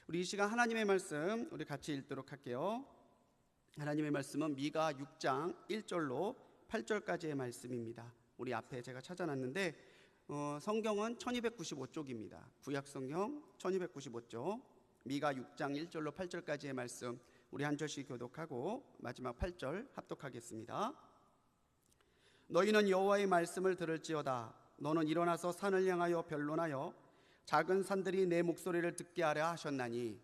우리 이 시간 하나님의 말씀 우리 같이 읽도록 할게요. 하나님의 말씀은 미가 6장 1절로 8절까지의 말씀입니다. 우리 앞에 제가 찾아놨는데 성경은 1295쪽입니다. 구약 성경 1295쪽 미가 6장 1절로 8절까지의 말씀 우리 한 절씩 교독하고 마지막 8절 합독하겠습니다. 너희는 여호와의 말씀을 들을지어다. 너는 일어나서 산을 향하여 변론하여 작은 산들이 내 목소리를 듣게 하려 하셨나니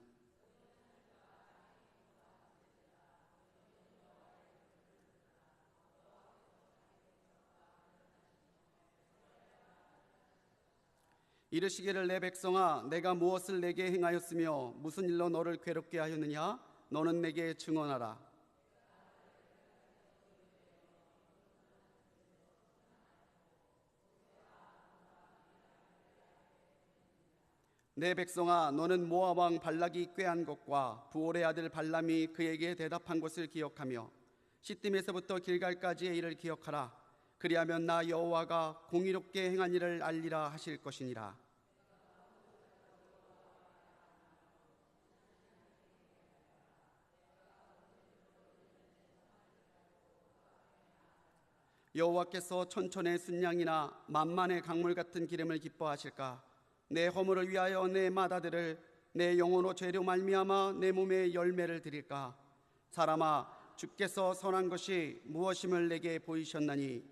이르시기를 내 백성아 내가 무엇을 내게 행하였으며 무슨 일로 너를 괴롭게 하였느냐 너는 내게 증언하라. 내 백성아 너는 모압 왕 발락이 꾀한 것과 부올의 아들 발람이 그에게 대답한 것을 기억하며 시딤에서부터 길갈까지의 일을 기억하라. 그리하면 나 여호와가 공의롭게 행한 일을 알리라 하실 것이니라. 여호와께서 천천의 순양이나 만만의 강물 같은 기름을 기뻐하실까? 내 허물을 위하여 내 맏아들을 내 영혼으로 죄로 말미암아 내 몸에 열매를 드릴까? 사람아 주께서 선한 것이 무엇임을 내게 보이셨나니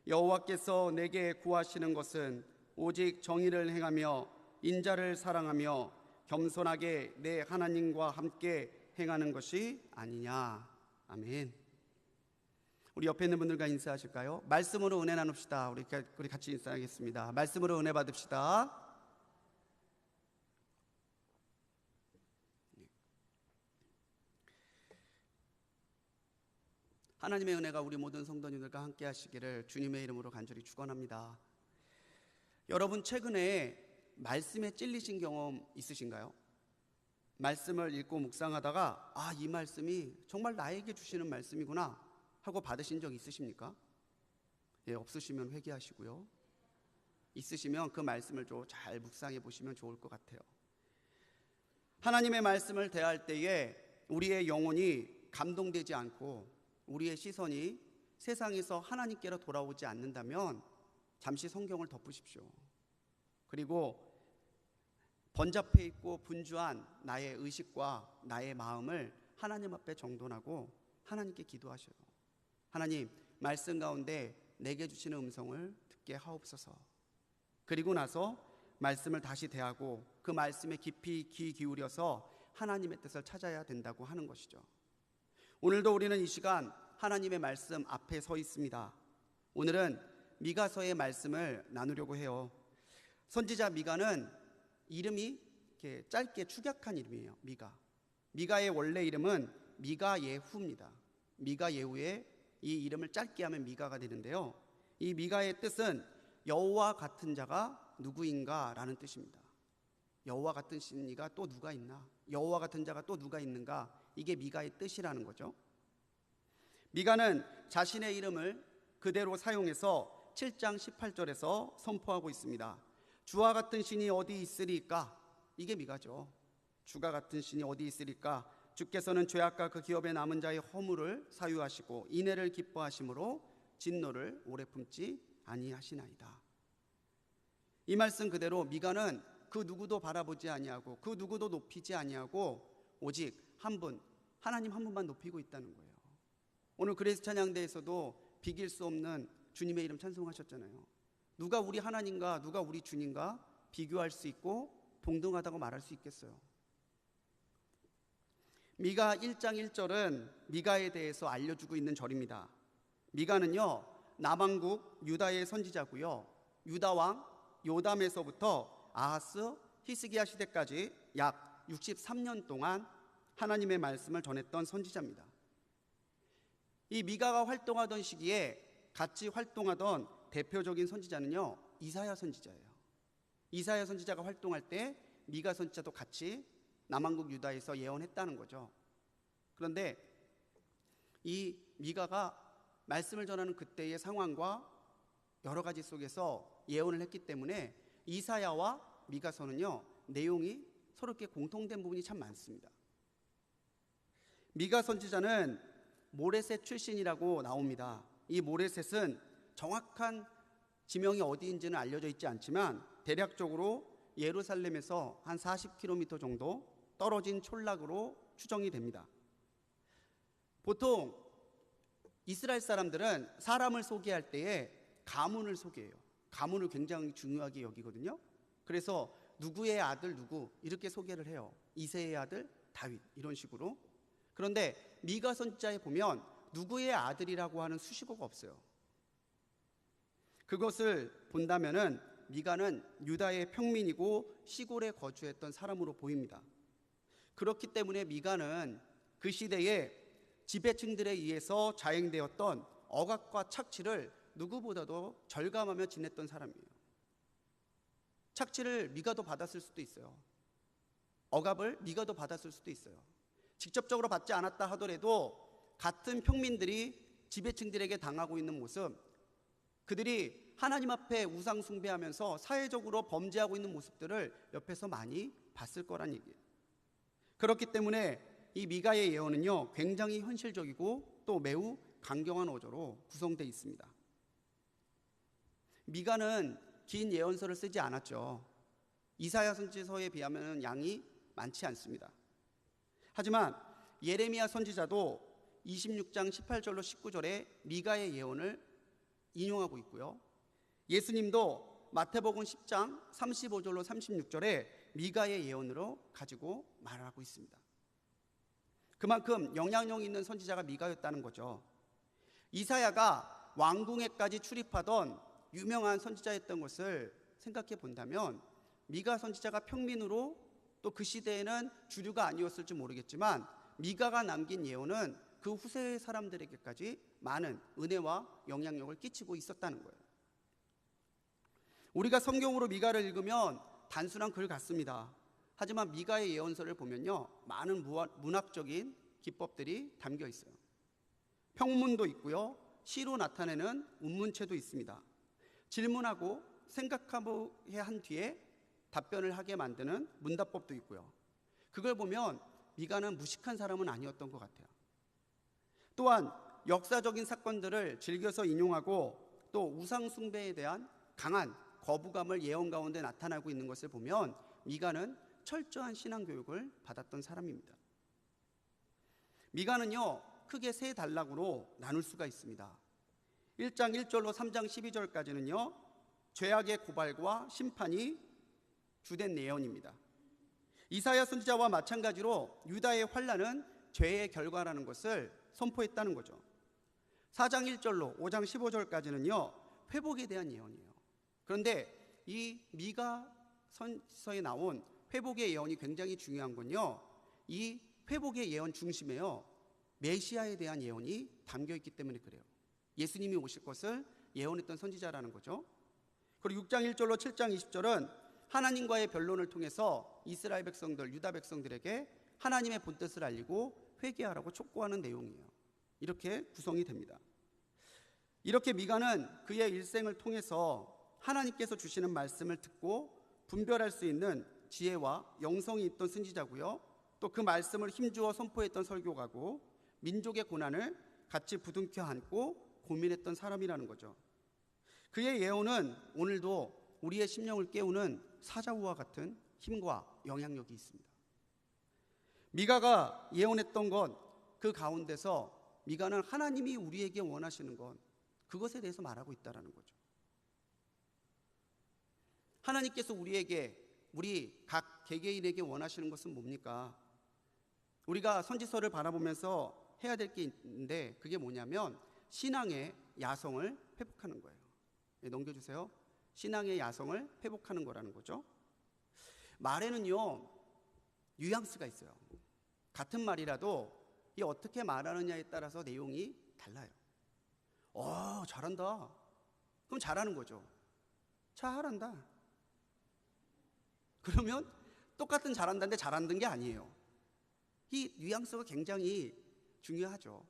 여호와께서 내게 구하시는 것은 오직 정의를 행하며 인자를 사랑하며 겸손하게 내 하나님과 함께 행하는 것이 아니냐. 아멘. 우리 옆에 있는 분들과 인사하실까요? 말씀으로 은혜 나눕시다. 우리 같이 인사하겠습니다. 말씀으로 은혜 받읍시다. 하나님의 은혜가 우리 모든 성도님들과 함께 하시기를 주님의 이름으로 간절히 축원합니다. 여러분 최근에 말씀에 찔리신 경험 있으신가요? 말씀을 읽고 묵상하다가 이 말씀이 정말 나에게 주시는 말씀이구나 하고 받으신 적 있으십니까? 없으시면 회개하시고요. 있으시면 그 말씀을 좀 잘 묵상해 보시면 좋을 것 같아요. 하나님의 말씀을 대할 때에 우리의 영혼이 감동되지 않고 우리의 시선이 세상에서 하나님께로 돌아오지 않는다면 잠시 성경을 덮으십시오. 그리고 번잡해 있고 분주한 나의 의식과 나의 마음을 하나님 앞에 정돈하고 하나님께 기도하셔요. 하나님, 말씀 가운데 내게 주시는 음성을 듣게 하옵소서. 그리고 나서 말씀을 다시 대하고 그 말씀에 깊이 귀 기울여서 하나님의 뜻을 찾아야 된다고 하는 것이죠. 오늘도 우리는 이 시간 하나님의 말씀 앞에 서 있습니다. 오늘은 미가서의 말씀을 나누려고 해요. 선지자 미가는 이름이 이렇게 짧게 축약한 이름이에요. 미가의 원래 이름은 미가예후입니다. 미가예후의 이 이름을 짧게 하면 미가가 되는데요. 이 미가의 뜻은 여호와 같은 자가 누구인가 라는 뜻입니다. 여호와 같은 이가 또 누가 있나? 여호와 같은 자가 또 누가 있는가? 이게 미가의 뜻이라는 거죠. 미가는 자신의 이름을 그대로 사용해서 7장 18절에서 선포하고 있습니다. 주와 같은 신이 어디 있으리까? 이게 미가죠. 주가 같은 신이 어디 있으리까? 주께서는 죄악과 그 기업에 남은 자의 허물을 사유하시고 인애를 기뻐하심으로 진노를 오래 품지 아니하시나이다. 이 말씀 그대로 미가는 그 누구도 바라보지 아니하고 그 누구도 높이지 아니하고 오직 한 분, 하나님 한 분만 높이고 있다는 거예요. 오늘 그레이스 찬양대에서도 비길 수 없는 주님의 이름 찬송하셨잖아요. 누가 우리 하나님과 누가 우리 주님과 비교할 수 있고 동등하다고 말할 수 있겠어요? 미가 1장 1절은 미가에 대해서 알려주고 있는 절입니다. 미가는요 남왕국 유다의 선지자고요. 유다 왕 요담에서부터 아하스 히스기야 시대까지 약 63년 동안 하나님의 말씀을 전했던 선지자입니다. 이 미가가 활동하던 시기에 같이 활동하던 대표적인 선지자는요 이사야 선지자예요. 이사야 선지자가 활동할 때 미가 선지자도 같이 남왕국 유다에서 예언했다는 거죠. 그런데 이 미가가 말씀을 전하는 그때의 상황과 여러 가지 속에서 예언을 했기 때문에 이사야와 미가서는요 내용이 서로 이렇게 공통된 부분이 참 많습니다. 미가 선지자는 모레셋 출신이라고 나옵니다. 이 모레셋은 정확한 지명이 어디인지는 알려져 있지 않지만 대략적으로 예루살렘에서 한 40km 정도 떨어진 촌락으로 추정이 됩니다. 보통 이스라엘 사람들은 사람을 소개할 때에 가문을 소개해요. 가문을 굉장히 중요하게 여기거든요. 그래서 누구의 아들 누구 이렇게 소개를 해요. 이새의 아들 다윗 이런 식으로. 그런데 미가 선지자에 보면 누구의 아들이라고 하는 수식어가 없어요. 그것을 본다면은 미가는 유다의 평민이고 시골에 거주했던 사람으로 보입니다. 그렇기 때문에 미가는 그 시대에 지배층들에 의해서 자행되었던 억압과 착취를 누구보다도 절감하며 지냈던 사람이에요. 착취를 미가도 받았을 수도 있어요. 억압을 미가도 받았을 수도 있어요. 직접적으로 받지 않았다 하더라도 같은 평민들이 지배층들에게 당하고 있는 모습, 그들이 하나님 앞에 우상 숭배하면서 사회적으로 범죄하고 있는 모습들을 옆에서 많이 봤을 거란 얘기예요. 그렇기 때문에 이 미가의 예언은요 굉장히 현실적이고 또 매우 강경한 어조로 구성되어 있습니다. 미가는 긴 예언서를 쓰지 않았죠. 이사야 선지서에 비하면 양이 많지 않습니다. 하지만 예레미야 선지자도 26장 18절로 19절에 미가의 예언을 인용하고 있고요. 예수님도 마태복음 10장 35절로 36절에 미가의 예언으로 가지고 말하고 있습니다. 그만큼 영향력 있는 선지자가 미가였다는 거죠. 이사야가 왕궁에까지 출입하던 유명한 선지자였던 것을 생각해 본다면 미가 선지자가 평민으로 또 그 시대에는 주류가 아니었을지 모르겠지만 미가가 남긴 예언은 그 후세의 사람들에게까지 많은 은혜와 영향력을 끼치고 있었다는 거예요. 우리가 성경으로 미가를 읽으면 단순한 글 같습니다. 하지만 미가의 예언서를 보면요 많은 문학적인 기법들이 담겨 있어요. 평문도 있고요, 시로 나타내는 운문체도 있습니다. 질문하고 생각하게 한 뒤에 답변을 하게 만드는 문답법도 있고요. 그걸 보면 미가는 무식한 사람은 아니었던 것 같아요. 또한 역사적인 사건들을 즐겨서 인용하고 또 우상 숭배에 대한 강한 거부감을 예언 가운데 나타나고 있는 것을 보면 미가는 철저한 신앙 교육을 받았던 사람입니다. 미가는요 크게 세 단락으로 나눌 수가 있습니다. 1장 1절로 3장 12절까지는요 죄악의 고발과 심판이 주된 예언입니다. 이사야 선지자와 마찬가지로 유다의 환난은 죄의 결과라는 것을 선포했다는 거죠. 4장 1절로 5장 15절까지는요 회복에 대한 예언이에요. 그런데 이 미가 선서에 나온 회복의 예언이 굉장히 중요한 건요 이 회복의 예언 중심에요 메시아에 대한 예언이 담겨 있기 때문에 그래요. 예수님이 오실 것을 예언했던 선지자라는 거죠. 그리고 6장 1절로 7장 20절은 하나님과의 변론을 통해서 이스라엘 백성들, 유다 백성들에게 하나님의 본뜻을 알리고 회개하라고 촉구하는 내용이에요. 이렇게 구성이 됩니다. 이렇게 미가는 그의 일생을 통해서 하나님께서 주시는 말씀을 듣고 분별할 수 있는 지혜와 영성이 있던 선지자고요. 또 그 말씀을 힘주어 선포했던 설교가고 민족의 고난을 같이 부둥켜 안고 고민했던 사람이라는 거죠. 그의 예언은 오늘도 우리의 심령을 깨우는 사자우와 같은 힘과 영향력이 있습니다. 미가가 예언했던 것 그 가운데서 미가는 하나님이 우리에게 원하시는 것 그것에 대해서 말하고 있다는 거죠. 하나님께서 우리 각 개개인에게 원하시는 것은 뭡니까? 우리가 선지서를 바라보면서 해야 될 게 있는데 그게 뭐냐면 신앙의 야성을 회복하는 거예요. 네, 넘겨주세요. 신앙의 야성을 회복하는 거라는 거죠. 말에는요 뉘앙스가 있어요. 같은 말이라도 이 어떻게 말하느냐에 따라서 내용이 달라요. 잘한다. 그럼 잘하는 거죠. 잘한다. 그러면 똑같은 잘한다인데 잘하는 게 아니에요. 이 뉘앙스가 굉장히 중요하죠.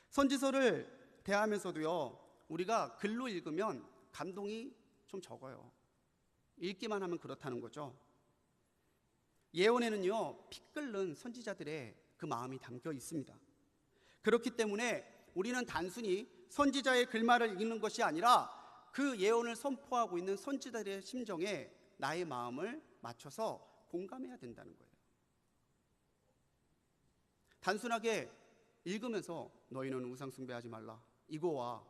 선지서를 대하면서도요 우리가 글로 읽으면 감동이 좀 적어요. 읽기만 하면 그렇다는 거죠. 예언에는요, 피 끓는 선지자들의 그 마음이 담겨 있습니다. 그렇기 때문에 우리는 단순히 선지자의 글말을 읽는 것이 아니라 그 예언을 선포하고 있는 선지자들의 심정에 나의 마음을 맞춰서 공감해야 된다는 거예요. 단순하게 읽으면서 너희는 우상 숭배하지 말라, 이거와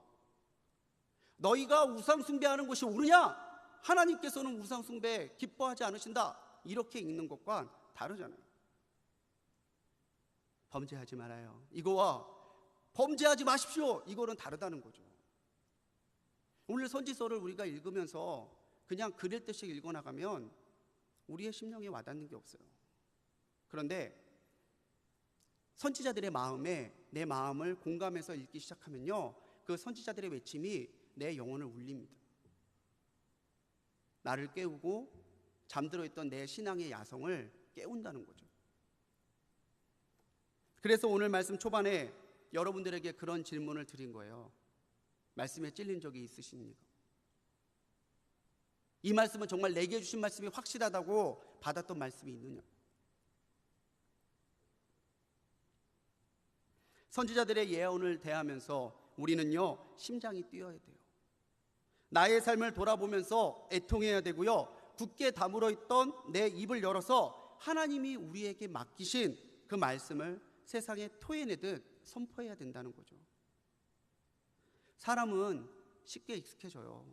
너희가 우상 숭배하는 것이 옳으냐? 하나님께서는 우상 숭배 기뻐하지 않으신다, 이렇게 읽는 것과 다르잖아요. 범죄하지 말아요, 이거와 범죄하지 마십시오, 이거는 다르다는 거죠. 오늘 선지서를 우리가 읽으면서 그냥 그릴 듯이 읽어나가면 우리의 심령에 와닿는 게 없어요. 그런데 선지자들의 마음에 내 마음을 공감해서 읽기 시작하면요, 그 선지자들의 외침이 내 영혼을 울립니다. 나를 깨우고 잠들어 있던 내 신앙의 야성을 깨운다는 거죠. 그래서 오늘 말씀 초반에 여러분들에게 그런 질문을 드린 거예요. 말씀에 찔린 적이 있으십니까? 이 말씀은 정말 내게 주신 말씀이 확실하다고 받았던 말씀이 있느냐? 선지자들의 예언을 대하면서 우리는요, 심장이 뛰어야 돼요. 나의 삶을 돌아보면서 애통해야 되고요, 굳게 다물어 있던 내 입을 열어서 하나님이 우리에게 맡기신 그 말씀을 세상에 토해내듯 선포해야 된다는 거죠. 사람은 쉽게 익숙해져요.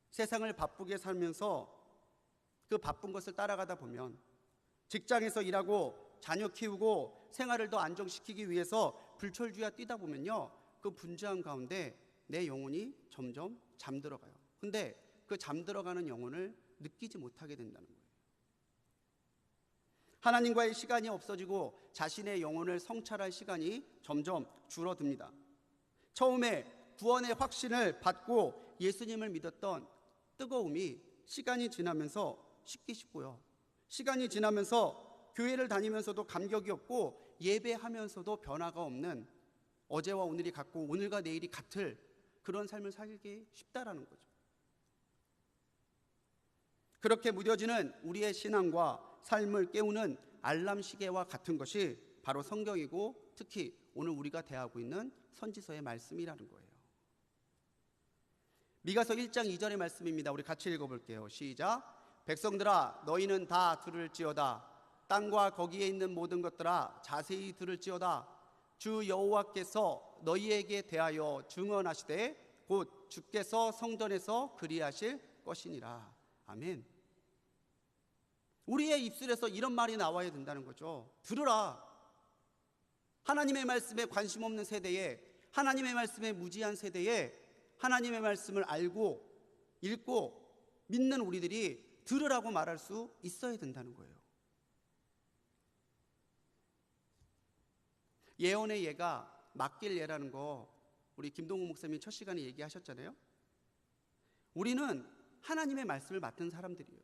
세상을 바쁘게 살면서 그 바쁜 것을 따라가다 보면, 직장에서 일하고 자녀 키우고 생활을 더 안정시키기 위해서 불철주야 뛰다 보면요, 그 분주한 가운데 내 영혼이 점점 잠들어가요. 근데 그 잠들어가는 영혼을 느끼지 못하게 된다는 거예요. 하나님과의 시간이 없어지고 자신의 영혼을 성찰할 시간이 점점 줄어듭니다. 처음에 구원의 확신을 받고 예수님을 믿었던 뜨거움이 시간이 지나면서 식기 쉽고요, 시간이 지나면서 교회를 다니면서도 감격이 없고 예배하면서도 변화가 없는, 어제와 오늘이 같고 오늘과 내일이 같을 그런 삶을 살기 쉽다라는 거죠. 그렇게 무뎌지는 우리의 신앙과 삶을 깨우는 알람 시계와 같은 것이 바로 성경이고, 특히 오늘 우리가 대하고 있는 선지서의 말씀이라는 거예요. 미가서 1장 2절의 말씀입니다. 우리 같이 읽어볼게요. 시작. 백성들아, 너희는 다 들을지어다. 땅과 거기에 있는 모든 것들아, 자세히 들을지어다. 주 여호와께서 너희에게 대하여 증언하시되 곧 주께서 성전에서 그리하실 것이니라. 아멘. 우리의 입술에서 이런 말이 나와야 된다는 거죠. 들으라. 하나님의 말씀에 관심 없는 세대에, 하나님의 말씀에 무지한 세대에 하나님의 말씀을 알고 읽고 믿는 우리들이 들으라고 말할 수 있어야 된다는 거예요. 예언의 예가 맡길 예라는 거 우리 김동욱 목사님이 첫 시간에 얘기하셨잖아요. 우리는 하나님의 말씀을 맡은 사람들이에요.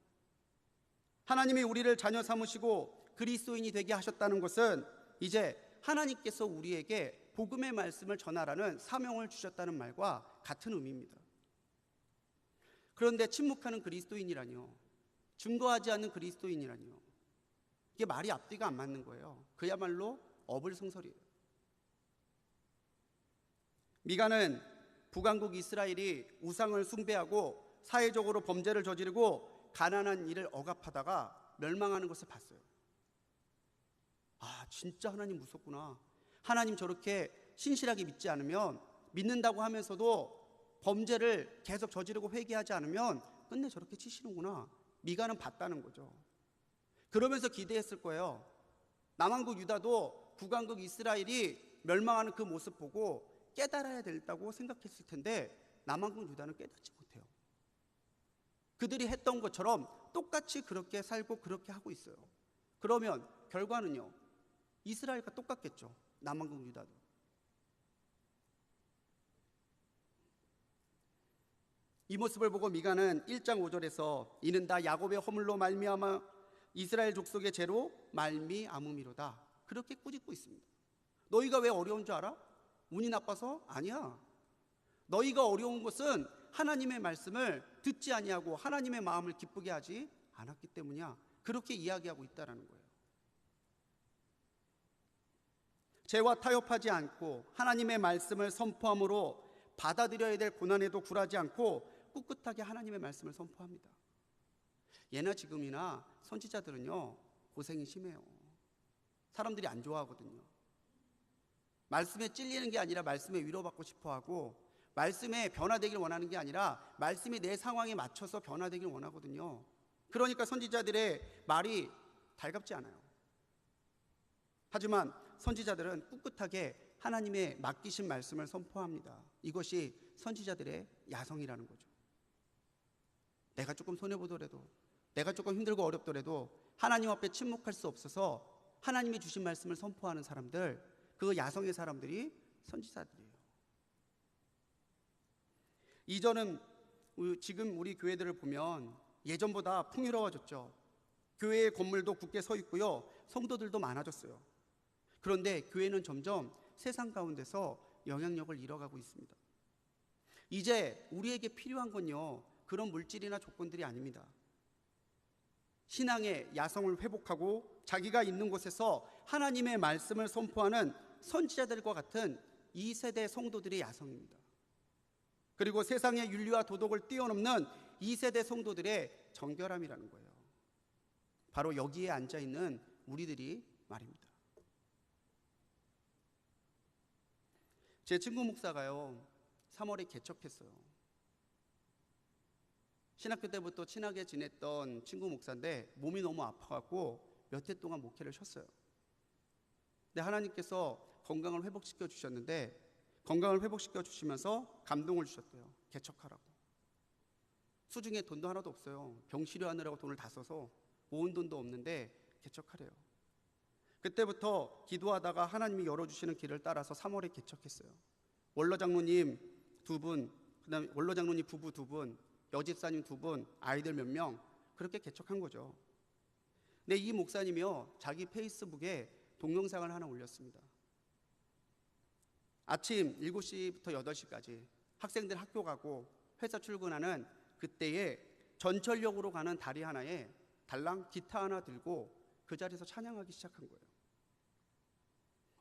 하나님이 우리를 자녀 삼으시고 그리스도인이 되게 하셨다는 것은 이제 하나님께서 우리에게 복음의 말씀을 전하라는 사명을 주셨다는 말과 같은 의미입니다. 그런데 침묵하는 그리스도인이라뇨, 증거하지 않는 그리스도인이라뇨, 이게 말이 앞뒤가 안 맞는 거예요. 그야말로 어불성설이에요. 미가는 북왕국 이스라엘이 우상을 숭배하고 사회적으로 범죄를 저지르고 가난한 일을 억압하다가 멸망하는 것을 봤어요. 아, 진짜 하나님 무섭구나. 하나님 저렇게 신실하게 믿지 않으면, 믿는다고 하면서도 범죄를 계속 저지르고 회개하지 않으면 끝내 저렇게 치시는구나. 미가는 봤다는 거죠. 그러면서 기대했을 거예요. 남왕국 유다도 북왕국 이스라엘이 멸망하는 그 모습 보고 깨달아야 된다고 생각했을 텐데 남왕국 유다는 깨닫지 못해요. 그들이 했던 것처럼 똑같이 그렇게 살고 그렇게 하고 있어요. 그러면 결과는요, 이스라엘과 똑같겠죠. 남왕국 유다도. 이 모습을 보고 미가는 1장 5절에서 이는 다 야곱의 허물로 말미암아 이스라엘 족속의 죄로 말미암음이로다, 그렇게 꾸짖고 있습니다. 너희가 왜 어려운 줄 알아? 운이 나빠서? 아니야. 너희가 어려운 것은 하나님의 말씀을 듣지 아니하고 하나님의 마음을 기쁘게 하지 않았기 때문이야. 그렇게 이야기하고 있다는 거예요. 죄와 타협하지 않고 하나님의 말씀을 선포함으로 받아들여야 될 고난에도 굴하지 않고 꿋꿋하게 하나님의 말씀을 선포합니다. 예나 지금이나 선지자들은요, 고생이 심해요. 사람들이 안 좋아하거든요. 말씀에 찔리는 게 아니라 말씀에 위로받고 싶어하고, 말씀에 변화되길 원하는 게 아니라 말씀이 내 상황에 맞춰서 변화되길 원하거든요. 그러니까 선지자들의 말이 달갑지 않아요. 하지만 선지자들은 꿋꿋하게 하나님의 맡기신 말씀을 선포합니다. 이것이 선지자들의 야성이라는 거죠. 내가 조금 손해보더라도, 내가 조금 힘들고 어렵더라도 하나님 앞에 침묵할 수 없어서 하나님이 주신 말씀을 선포하는 사람들, 그 야성의 사람들이 선지자들이에요. 이전은 지금 우리 교회들을 보면 예전보다 풍요로워졌죠. 교회의 건물도 굳게 서 있고요, 성도들도 많아졌어요. 그런데 교회는 점점 세상 가운데서 영향력을 잃어가고 있습니다. 이제 우리에게 필요한 건요, 그런 물질이나 조건들이 아닙니다. 신앙의 야성을 회복하고 자기가 있는 곳에서 하나님의 말씀을 선포하는 선지자들과 같은 2세대 성도들의 야성입니다. 그리고 세상의 윤리와 도덕을 뛰어넘는 2세대 성도들의 정결함이라는 거예요. 바로 여기에 앉아있는 우리들이 말입니다. 제 친구 목사가요, 3월에 개척했어요. 신학교 때부터 친하게 지냈던 친구 목사인데 몸이 너무 아파갖고 몇 해 동안 목회를 쉬었어요. 근데 하나님께서 건강을 회복시켜 주셨는데, 건강을 회복시켜 주시면서 감동을 주셨대요. 개척하라고. 수중에 돈도 하나도 없어요. 병 치료하느라고 돈을 다 써서 모은 돈도 없는데 개척하래요. 그때부터 기도하다가 하나님이 열어주시는 길을 따라서 3월에 개척했어요. 원로 장로님 2분, 그다음에 원로 장로님 부부 2분, 여집사님 2분, 아이들 몇 명, 그렇게 개척한 거죠. 근데 이 목사님이요, 자기 페이스북에 동영상을 하나 올렸습니다. 아침 7시부터 8시까지 학생들 학교 가고 회사 출근하는 그때에 전철역으로 가는 다리 하나에 달랑 기타 하나 들고 그 자리에서 찬양하기 시작한 거예요.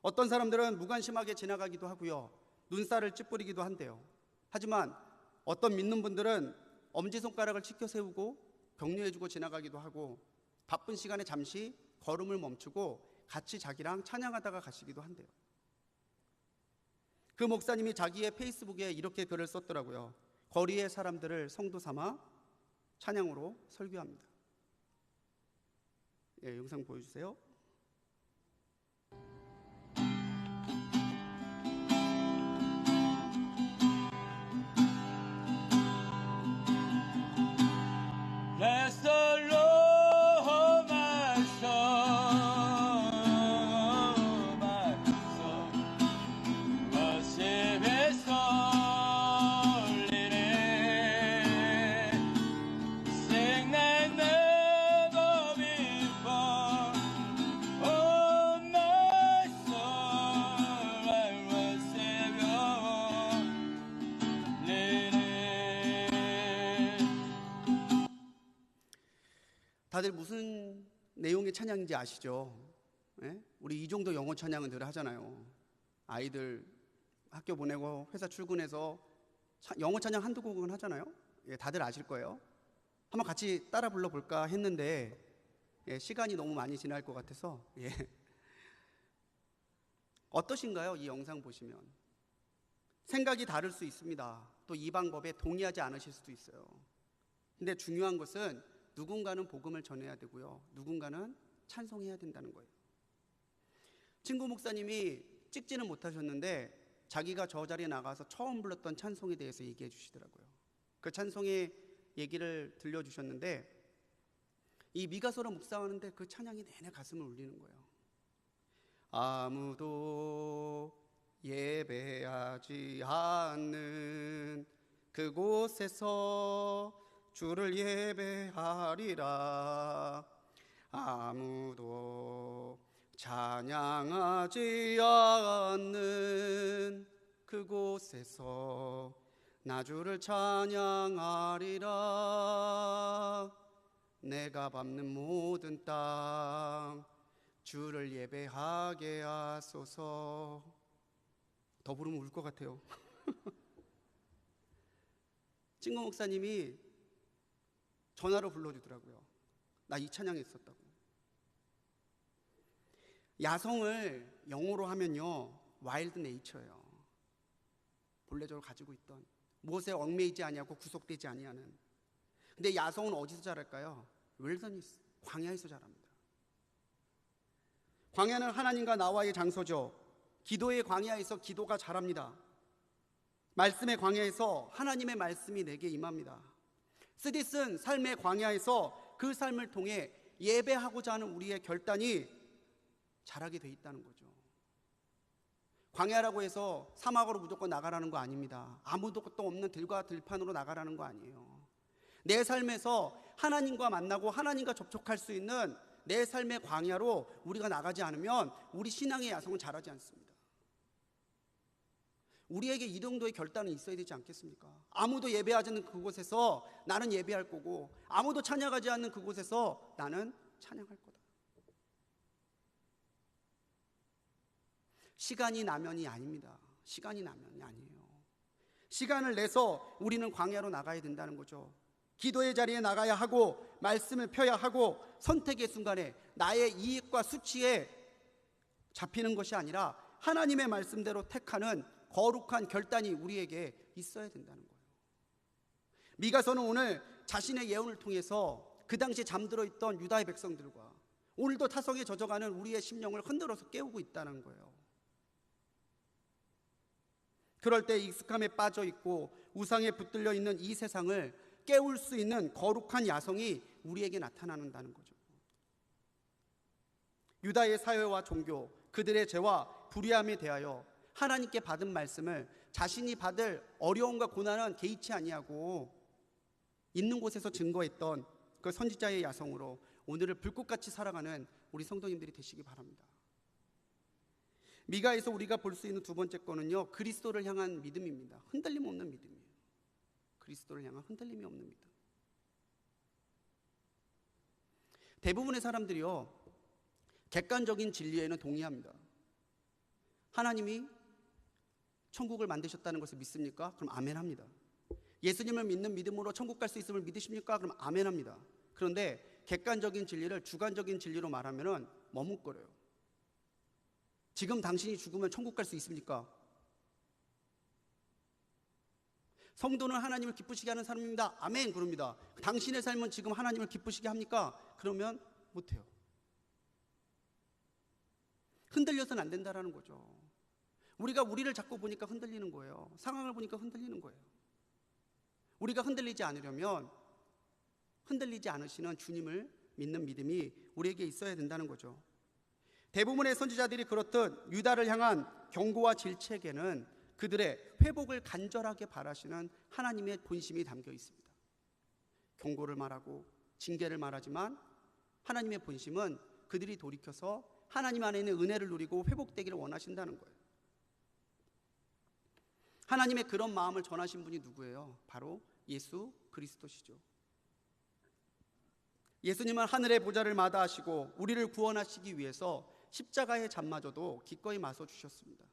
어떤 사람들은 무관심하게 지나가기도 하고요, 눈살을 찌푸리기도 한대요. 하지만 어떤 믿는 분들은 엄지손가락을 치켜 세우고 격려해주고 지나가기도 하고, 바쁜 시간에 잠시 걸음을 멈추고 같이 자기랑 찬양하다가 가시기도 한대요. 그 목사님이 자기의 페이스북에 이렇게 글을 썼더라고요. 거리의 사람들을 성도 삼아 찬양으로 설교합니다. 예, 영상 보여주세요. Bless the Lord, my soul, my soul. Worship His holy name. Sing like never before. Oh, my soul, I worship Your holy name. 다들 무슨 내용의 찬양인지 아시죠? 예? 우리 이 정도 영어 찬양은 늘 하잖아요. 아이들 학교 보내고 회사 출근해서 영어 찬양 한두 곡은 하잖아요. 예, 다들 아실 거예요. 한번 같이 따라 불러볼까 했는데 시간이 너무 많이 지날 것 같아서 어떠신가요? 이 영상 보시면 생각이 다를 수 있습니다. 또 이 방법에 동의하지 않으실 수도 있어요. 근데 중요한 것은 누군가는 복음을 전해야 되고요, 누군가는 찬송해야 된다는 거예요. 친구 목사님이 찍지는 못하셨는데 자기가 저 자리에 나가서 처음 불렀던 찬송에 대해서 얘기해 주시더라고요. 그 찬송의 얘기를 들려주셨는데, 이 미가서로 묵상하는데 그 찬양이 내내 가슴을 울리는 거예요. 아무도 예배하지 않는 그곳에서 주를 예배하리라. 아무도 찬양하지 않는 그곳에서 나 주를 찬양하리라. 내가 밟는 모든 땅 주를 예배하게 하소서. 더 부르면 울 것 같아요. 찐구 목사님이 전화로 불러주더라고요. 나 이 찬양 했었다고. 야성을 영어로 하면요, 와일드 네이처예요. 본래적으로 가지고 있던, 무엇에 얽매이지 아니하고 구속되지 아니하는. 근데 야성은 어디서 자랄까요? 웰더니스, 광야에서 자랍니다. 광야는 하나님과 나와의 장소죠. 기도의 광야에서 기도가 자랍니다. 말씀의 광야에서 하나님의 말씀이 내게 임합니다. 스디슨 삶의 광야에서 그 삶을 통해 예배하고자 하는 우리의 결단이 자라게 돼 있다는 거죠. 광야라고 해서 사막으로 무조건 나가라는 거 아닙니다. 아무도 것도 없는 들과 들판으로 나가라는 거 아니에요. 내 삶에서 하나님과 만나고 하나님과 접촉할 수 있는 내 삶의 광야로 우리가 나가지 않으면 우리 신앙의 야성은 자라지 않습니다. 우리에게 이 정도의 결단은 있어야 되지 않겠습니까? 아무도 예배하지 않는 그곳에서 나는 예배할 거고, 아무도 찬양하지 않는 그곳에서 나는 찬양할 거다. 시간이 나면이 아닙니다. 시간이 나면이 아니에요. 시간을 내서 우리는 광야로 나가야 된다는 거죠. 기도의 자리에 나가야 하고, 말씀을 펴야 하고, 선택의 순간에 나의 이익과 수치에 잡히는 것이 아니라 하나님의 말씀대로 택하는 거룩한 결단이 우리에게 있어야 된다는 거예요. 미가서는 오늘 자신의 예언을 통해서 그 당시에 잠들어 있던 유다의 백성들과 오늘도 타성에 젖어가는 우리의 심령을 흔들어서 깨우고 있다는 거예요. 그럴 때 익숙함에 빠져 있고 우상에 붙들려 있는 이 세상을 깨울 수 있는 거룩한 야성이 우리에게 나타나는다는 거죠. 유다의 사회와 종교, 그들의 죄와 불의함에 대하여 하나님께 받은 말씀을 자신이 받을 어려움과 고난은 개의치 아니하고 있는 곳에서 증거했던 그 선지자의 야성으로 오늘을 불꽃같이 살아가는 우리 성도님들이 되시기 바랍니다. 미가에서 우리가 볼 수 있는 두 번째 거는요, 그리스도를 향한 믿음입니다. 흔들림 없는 믿음이에요. 그리스도를 향한 흔들림이 없는 믿음. 대부분의 사람들이요, 객관적인 진리에는 동의합니다. 하나님이 천국을 만드셨다는 것을 믿습니까? 그럼 아멘합니다. 예수님을 믿는 믿음으로 천국 갈 수 있음을 믿으십니까? 그럼 아멘합니다. 그런데 객관적인 진리를 주관적인 진리로 말하면 머뭇거려요. 지금 당신이 죽으면 천국 갈 수 있습니까? 성도는 하나님을 기쁘시게 하는 사람입니다. 아멘, 그럽니다. 당신의 삶은 지금 하나님을 기쁘시게 합니까? 그러면 못해요. 흔들려서는 안 된다라는 거죠. 우리가 우리를 자꾸 보니까 흔들리는 거예요. 상황을 보니까 흔들리는 거예요. 우리가 흔들리지 않으려면 흔들리지 않으시는 주님을 믿는 믿음이 우리에게 있어야 된다는 거죠. 대부분의 선지자들이 그렇듯 유다를 향한 경고와 질책에는 그들의 회복을 간절하게 바라시는 하나님의 본심이 담겨 있습니다. 경고를 말하고 징계를 말하지만 하나님의 본심은 그들이 돌이켜서 하나님 안에 있는 은혜를 누리고 회복되기를 원하신다는 거예요. 하나님의 그런 마음을 전하신 분이 누구예요? 바로 예수 그리스도시죠. 예수님은 하늘의 보좌를 마다하시고 우리를 구원하시기 위해서 십자가의 잠마저도 기꺼이 마서 주셨습니다.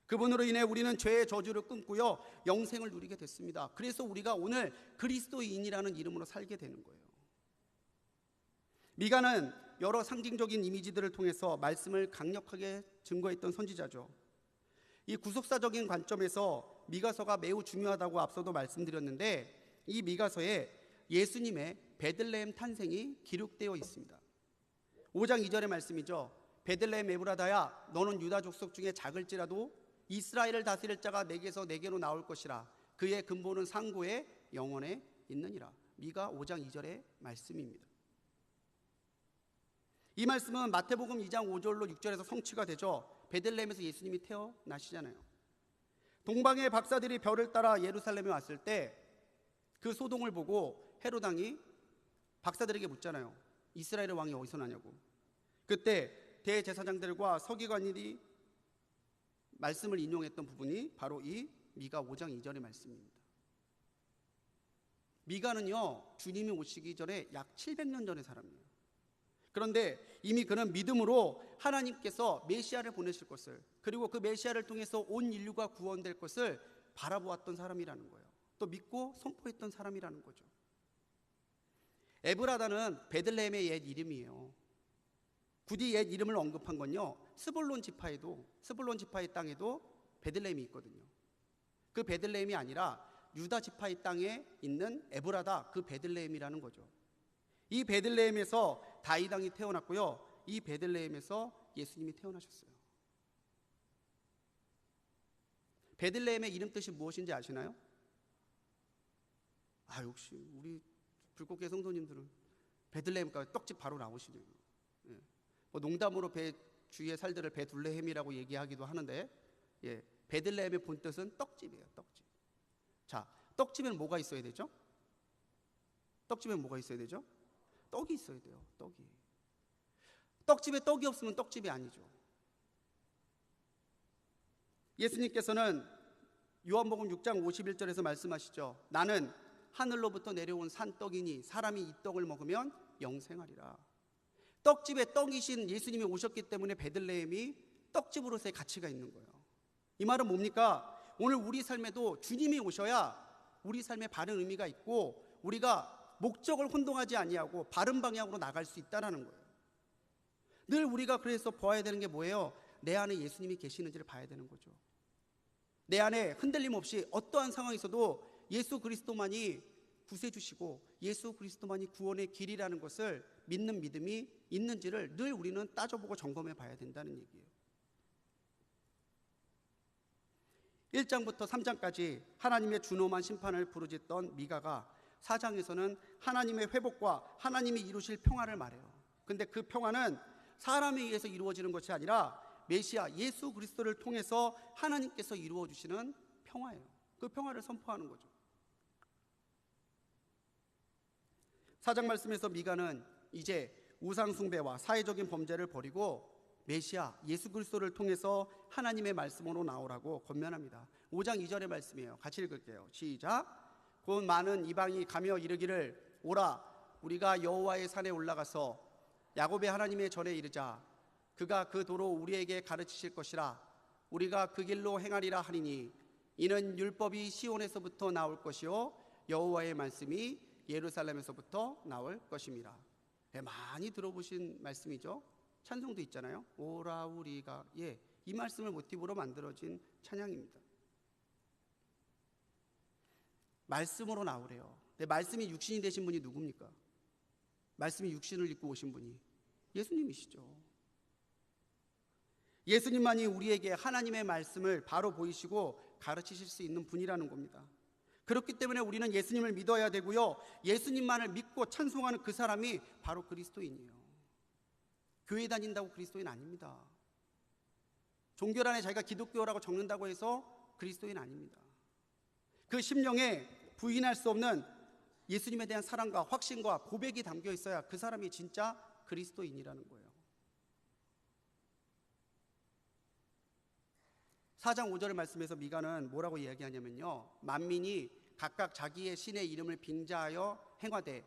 그분으로 인해 우리는 죄의 저주를 끊고요, 영생을 누리게 됐습니다. 그래서 우리가 오늘 그리스도인이라는 이름으로 살게 되는 거예요. 미가는 여러 상징적인 이미지들을 통해서 말씀을 강력하게 증거했던 선지자죠. 이 구속사적인 관점에서 미가서가 매우 중요하다고 앞서도 말씀드렸는데, 이 미가서에 예수님의 베들레헴 탄생이 기록되어 있습니다. 5장 2절의 말씀이죠. 베들레헴 에브라다야, 너는 유다 족속 중에 작을지라도 이스라엘을 다스릴 자가 내게서 내게로 나올 것이라. 그의 근본은 상고의 영원에 있느니라. 미가 5장 2절의 말씀입니다. 이 말씀은 마태복음 2장 5절로 6절에서 성취가 되죠. 베들레헴에서 예수님이 태어나시잖아요. 동방의 박사들이 별을 따라 예루살렘에 왔을 때 그 소동을 보고 헤롯 왕이 박사들에게 묻잖아요. 이스라엘의 왕이 어디서 나냐고. 그때 대제사장들과 서기관들이 말씀을 인용했던 부분이 바로 이 미가 5장 2절의 말씀입니다. 미가는요, 주님이 오시기 전에 약 700년 전의 사람이에요. 그런데 이미 그는 믿음으로 하나님께서 메시아를 보내실 것을, 그리고 그 메시아를 통해서 온 인류가 구원될 것을 바라보았던 사람이라는 거예요. 또 믿고 선포했던 사람이라는 거죠. 에브라다는 베들레헴의 옛 이름이에요. 굳이 옛 이름을 언급한 건요, 스불론 지파의 땅에도 베들레헴이 있거든요. 그 베들레헴이 아니라 유다 지파의 땅에 있는 에브라다, 그 베들레헴이라는 거죠. 이 베들레헴에서 다윗 왕이 태어났고요, 이 베들레헴에서 예수님이 태어나셨어요. 베들레헴의 이름 뜻이 무엇인지 아시나요? 역시 우리 불꽃교회 성도님들은 베들레헴과 떡집 바로 나오시네요. 농담으로 배 주위에 살들을 베둘레헴이라고 얘기하기도 하는데, 베들레헴의 본 뜻은 떡집이에요. 떡집. 자, 떡집에는 뭐가 있어야 되죠? 떡집에는 뭐가 있어야 되죠? 떡이 있어야 돼요. 떡이. 떡집에 떡이 없으면 떡집이 아니죠. 예수님께서는 요한복음 6장 51절에서 말씀하시죠. 나는 하늘로부터 내려온 산떡이니 사람이 이 떡을 먹으면 영생하리라. 떡집에 떡이신 예수님이 오셨기 때문에 베들레헴이 떡집으로서의 가치가 있는 거예요. 이 말은 뭡니까? 오늘 우리 삶에도 주님이 오셔야 우리 삶에 바른 의미가 있고, 우리가 목적을 혼동하지 아니하고 바른 방향으로 나갈 수 있다는 거예요. 늘 우리가 그래서 보아야 되는 게 뭐예요? 내 안에 예수님이 계시는지를 봐야 되는 거죠. 내 안에 흔들림 없이 어떠한 상황에서도 예수 그리스도만이 구세주시고 예수 그리스도만이 구원의 길이라는 것을 믿는 믿음이 있는지를 늘 우리는 따져보고 점검해 봐야 된다는 얘기예요. 1장부터 3장까지 하나님의 준엄한 심판을 부르짖던 미가가 4장에서는 하나님의 회복과 하나님이 이루실 평화를 말해요. 근데 그 평화는 사람에 의해서 이루어지는 것이 아니라 메시아 예수 그리스도를 통해서 하나님께서 이루어 주시는 평화예요. 그 평화를 선포하는 거죠. 4장 말씀에서 미가는 이제 우상 숭배와 사회적인 범죄를 버리고 메시아 예수 그리스도를 통해서 하나님의 말씀으로 나오라고 권면합니다. 5장 2절의 말씀이에요. 같이 읽을게요. 시작. 곧 많은 이방이 가며 이르기를 오라 우리가 여호와의 산에 올라가서 야곱의 하나님의 전에 이르자. 그가 그 도로 우리에게 가르치실 것이라. 우리가 그 길로 행하리라 하리니 이는 율법이 시온에서부터 나올 것이요 여호와의 말씀이 예루살렘에서부터 나올 것입니다. 많이 들어보신 말씀이죠. 찬송도 있잖아요. 오라 우리가. 이 말씀을 모티브로 만들어진 찬양입니다. 말씀으로 나오래요. 근데 말씀이 육신이 되신 분이 누굽니까? 말씀이 육신을 입고 오신 분이 예수님이시죠. 예수님만이 우리에게 하나님의 말씀을 바로 보이시고 가르치실 수 있는 분이라는 겁니다. 그렇기 때문에 우리는 예수님을 믿어야 되고요, 예수님만을 믿고 찬송하는 그 사람이 바로 그리스도인이에요. 교회 다닌다고 그리스도인 아닙니다. 종교란에 자기가 기독교라고 적는다고 해서 그리스도인 아닙니다. 그 심령에 부인할 수 없는 예수님에 대한 사랑과 확신과 고백이 담겨 있어야 그 사람이 진짜 그리스도인이라는 거예요. 4장 5절의 말씀에서 미가는 뭐라고 이야기하냐면요, 만민이 각각 자기의 신의 이름을 빙자하여 행하되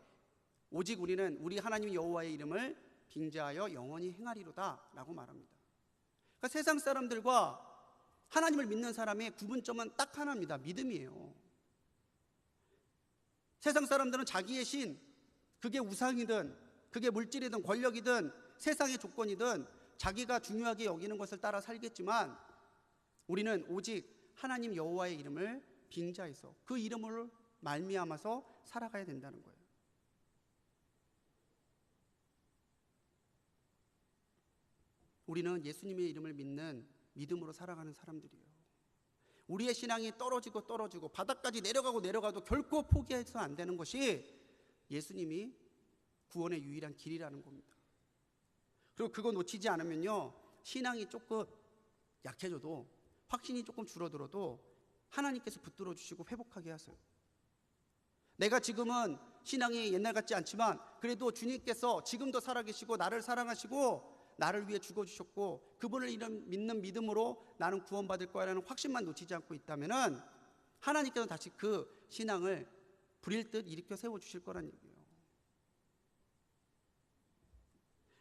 오직 우리는 우리 하나님 여호와의 이름을 빙자하여 영원히 행하리로다 라고 말합니다. 그러니까 세상 사람들과 하나님을 믿는 사람의 구분점은 딱 하나입니다. 믿음이에요. 세상 사람들은 자기의 신, 그게 우상이든 그게 물질이든 권력이든 세상의 조건이든 자기가 중요하게 여기는 것을 따라 살겠지만, 우리는 오직 하나님 여호와의 이름을 빙자해서 그 이름을 말미암아서 살아가야 된다는 거예요. 우리는 예수님의 이름을 믿는 믿음으로 살아가는 사람들이에요. 우리의 신앙이 떨어지고 바닥까지 내려가도 결코 포기해서 안 되는 것이 예수님이 구원의 유일한 길이라는 겁니다. 그리고 그거 놓치지 않으면요, 신앙이 조금 약해져도, 확신이 조금 줄어들어도 하나님께서 붙들어 주시고 회복하게 하세요. 내가 지금은 신앙이 옛날 같지 않지만 그래도 주님께서 지금도 살아계시고 나를 사랑하시고 나를 위해 죽어주셨고 그분을 믿는 믿음으로 나는 구원받을 거야라는 확신만 놓치지 않고 있다면 하나님께서 다시 그 신앙을 불일 듯 일으켜 세워주실 거란 얘기예요.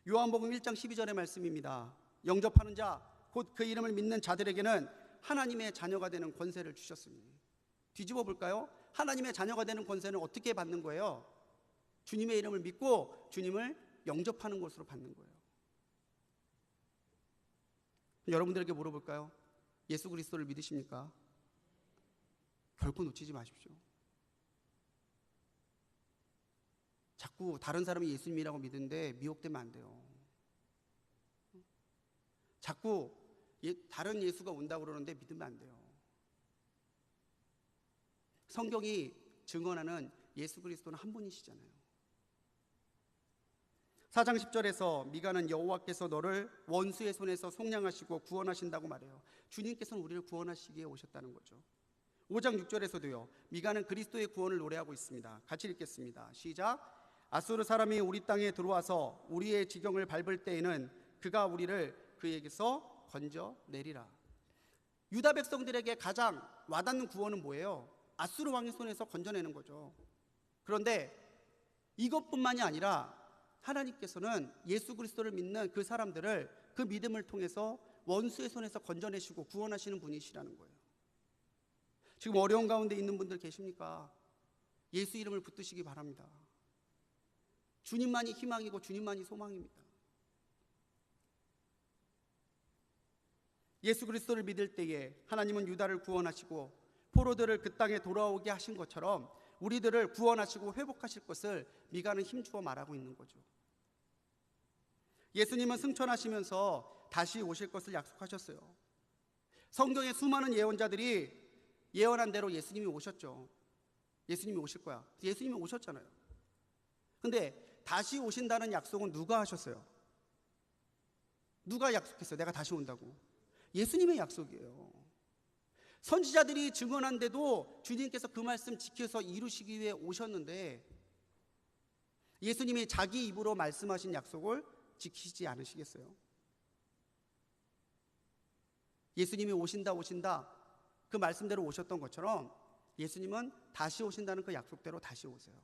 요한복음 1장 12절의 말씀입니다. 영접하는 자, 곧 그 이름을 믿는 자들에게는 하나님의 자녀가 되는 권세를 주셨으니. 뒤집어 볼까요? 하나님의 자녀가 되는 권세는 어떻게 받는 거예요? 주님의 이름을 믿고 주님을 영접하는 것으로 받는 거예요. 여러분들에게 물어볼까요? 예수 그리스도를 믿으십니까? 결코 놓치지 마십시오. 자꾸 다른 사람이 예수님이라고 믿는데 미혹되면 안 돼요. 자꾸 다른 예수가 온다고 그러는데 믿으면 안 돼요. 성경이 증언하는 예수 그리스도는 한 분이시잖아요. 4장 10절에서 미가는 여호와께서 너를 원수의 손에서 속량하시고 구원하신다고 말해요. 주님께서는 우리를 구원하시기에 오셨다는 거죠. 5장 6절에서도요. 미가는 그리스도의 구원을 노래하고 있습니다. 같이 읽겠습니다. 시작. 아수르 사람이 우리 땅에 들어와서 우리의 지경을 밟을 때에는 그가 우리를 그에게서 건져내리라. 유다 백성들에게 가장 와닿는 구원은 뭐예요? 아수르 왕의 손에서 건져내는 거죠. 그런데 이것뿐만이 아니라 하나님께서는 예수 그리스도를 믿는 그 사람들을 그 믿음을 통해서 원수의 손에서 건져내시고 구원하시는 분이시라는 거예요. 지금 어려운 가운데 있는 분들 계십니까? 예수 이름을 붙드시기 바랍니다. 주님만이 희망이고 주님만이 소망입니다. 예수 그리스도를 믿을 때에 하나님은 유다를 구원하시고 포로들을 그 땅에 돌아오게 하신 것처럼 우리들을 구원하시고 회복하실 것을 미가는 힘주어 말하고 있는 거죠. 예수님은 승천하시면서 다시 오실 것을 약속하셨어요. 성경의 수많은 예언자들이 예언한 대로 예수님이 오셨죠. 예수님이 오실 거야. 예수님이 오셨잖아요. 근데 다시 오신다는 약속은 누가 하셨어요? 누가 약속했어요? 내가 다시 온다고. 예수님의 약속이에요. 선지자들이 증언한데도 주님께서 그 말씀 지켜서 이루시기 위해 오셨는데 예수님이 자기 입으로 말씀하신 약속을 지키지 않으시겠어요? 예수님이 오신다 그 말씀대로 오셨던 것처럼 예수님은 다시 오신다는 그 약속대로 다시 오세요.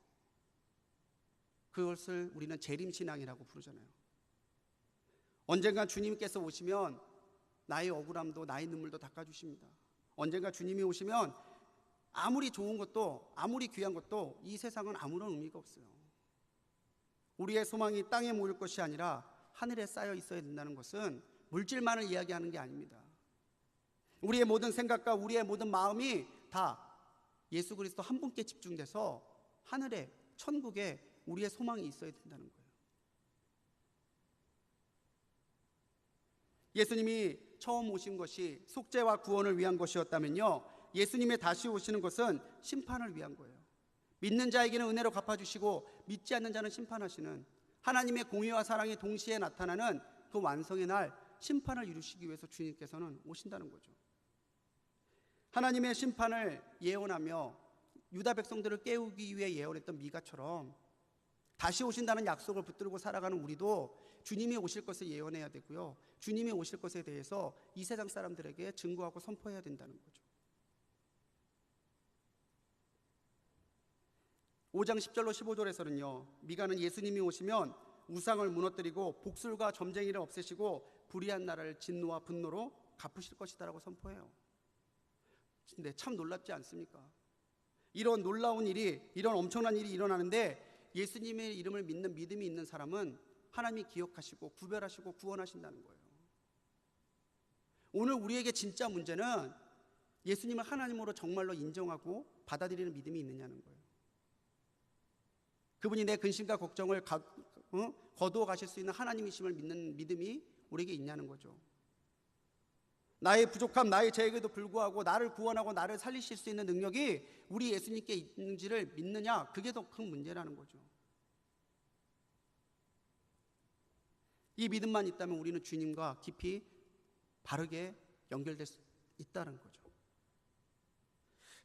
그것을 우리는 재림신앙이라고 부르잖아요. 언젠가 주님께서 오시면 나의 억울함도 나의 눈물도 닦아주십니다. 언젠가 주님이 오시면 아무리 좋은 것도 아무리 귀한 것도 이 세상은 아무런 의미가 없어요. 우리의 소망이 땅에 모일 것이 아니라 하늘에 쌓여 있어야 된다는 것은 물질만을 이야기하는 게 아닙니다. 우리의 모든 생각과 우리의 모든 마음이 다 예수 그리스도 한 분께 집중돼서 하늘에 천국에 우리의 소망이 있어야 된다는 거예요. 예수님이 처음 오신 것이 속죄와 구원을 위한 것이었다면요, 예수님의 다시 오시는 것은 심판을 위한 거예요. 믿는 자에게는 은혜로 갚아주시고 믿지 않는 자는 심판하시는 하나님의 공의와 사랑이 동시에 나타나는 그 완성의 날 심판을 이루시기 위해서 주님께서는 오신다는 거죠. 하나님의 심판을 예언하며 유다 백성들을 깨우기 위해 예언했던 미가처럼 다시 오신다는 약속을 붙들고 살아가는 우리도 주님이 오실 것을 예언해야 되고요, 주님이 오실 것에 대해서 이 세상 사람들에게 증거하고 선포해야 된다는 거죠. 5장 10절로 15절에서는요 미가는 예수님이 오시면 우상을 무너뜨리고 복술과 점쟁이를 없애시고 불의한 나라를 진노와 분노로 갚으실 것이다라고 선포해요. 근데 참 놀랍지 않습니까? 이런 놀라운 일이, 이런 엄청난 일이 일어나는데 예수님의 이름을 믿는 믿음이 있는 사람은 하나님이 기억하시고 구별하시고 구원하신다는 거예요. 오늘 우리에게 진짜 문제는 예수님을 하나님으로 정말로 인정하고 받아들이는 믿음이 있느냐는 거예요. 그분이 내 근심과 걱정을 거두어 가실 수 있는 하나님이심을 믿는 믿음이 우리에게 있냐는 거죠. 나의 부족함, 나의 죄에게도 불구하고 나를 구원하고 나를 살리실 수 있는 능력이 우리 예수님께 있는지를 믿느냐, 그게 더 큰 문제라는 거죠. 이 믿음만 있다면 우리는 주님과 깊이 바르게 연결될 수 있다는 거죠.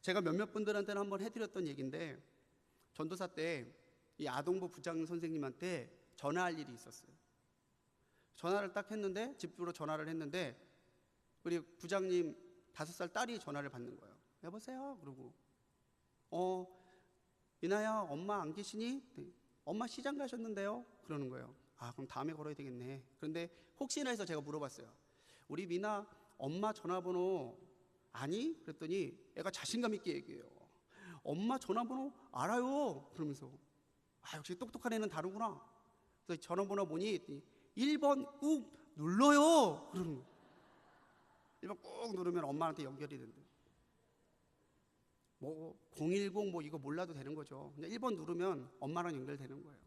제가 몇몇 분들한테는 한번 해드렸던 얘기인데, 전도사 때 이 아동부 부장 선생님한테 전화할 일이 있었어요. 전화를 딱 했는데, 집으로 전화를 했는데 우리 부장님 5살 딸이 전화를 받는 거예요. 여보세요? 그러고 유나야, 엄마 안 계시니? 네. 엄마 시장 가셨는데요? 그러는 거예요. 아, 그럼 다음에 걸어야 되겠네. 그런데 혹시나 해서 제가 물어봤어요. 우리 미나 엄마 전화번호 아니? 그랬더니 애가 자신감 있게 얘기해요. 엄마 전화번호 알아요. 그러면서 아, 역시 똑똑한 애는 다르구나. 그래서 전화번호 보니 1번 꾹 눌러요. 그러는 거예요. 1번 꾹 누르면 엄마한테 연결이 된대요. 뭐 010 뭐 이거 몰라도 되는 거죠. 그냥 1번 누르면 엄마랑 연결되는 거예요.